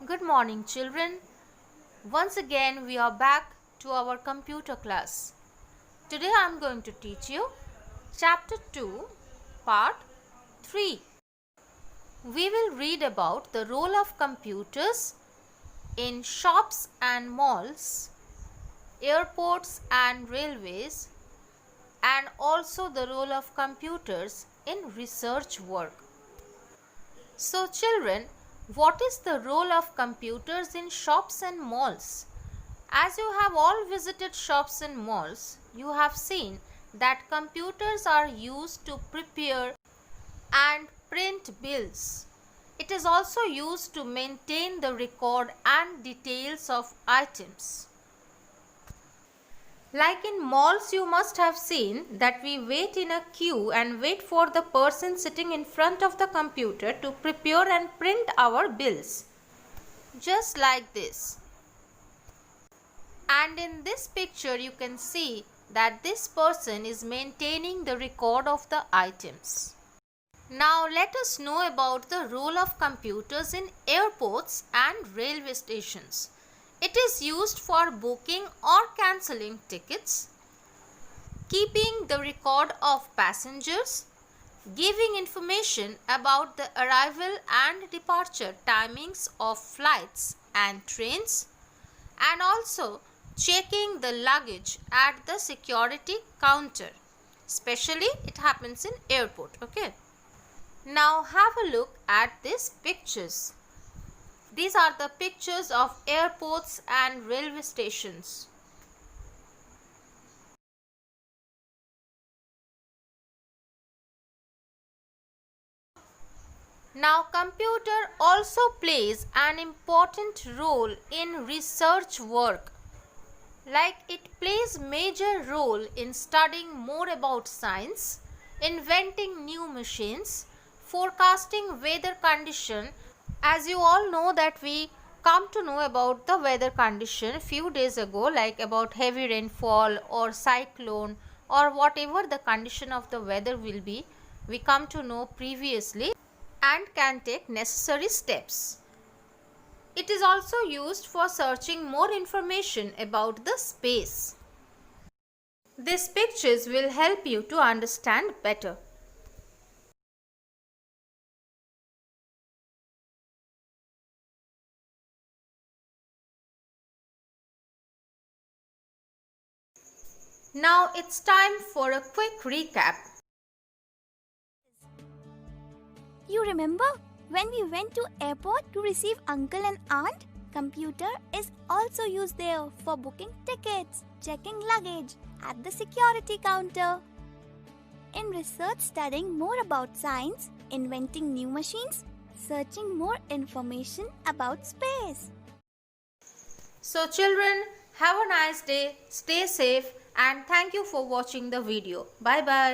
Good morning, children. Once again, we are back to our computer class. Today, I am going to teach you Chapter 2, Part 3. We will read about the role of computers in shops and malls, airports and railways, and also the role of computers in research work. So, children, what is the role of computers in shops and malls? As you have all visited shops and malls, you have seen that computers are used to prepare and print bills. It is also used to maintain the record and details of items. Like in malls, you must have seen that we wait in a queue and wait for the person sitting in front of the computer to prepare and print our bills. Just like this. And in this picture, you can see that this person is maintaining the record of the items. Now let us know about the role of computers in airports and railway stations. It is used for booking or cancelling tickets, keeping the record of passengers, giving information about the arrival and departure timings of flights and trains, and also checking the luggage at the security counter. Especially it happens in airport. Okay. Now have a look at these pictures. These are the pictures of airports and railway stations. Now computer also plays an important role in research work. Like it plays major role in studying more about science, inventing new machines, forecasting weather condition. As you all know that we come to know about the weather condition few days ago, like about heavy rainfall or cyclone or whatever the condition of the weather will be, we come to know previously and can take necessary steps. It is also used for searching more information about the space. These pictures will help you to understand better. Now it's time for a quick recap. You remember when we went to airport to receive uncle and aunt? Computer is also used there for booking tickets, checking luggage at the security counter. In research, studying more about science, inventing new machines, searching more information about space. So children, have a nice day, stay safe and thank you for watching the video. Bye bye.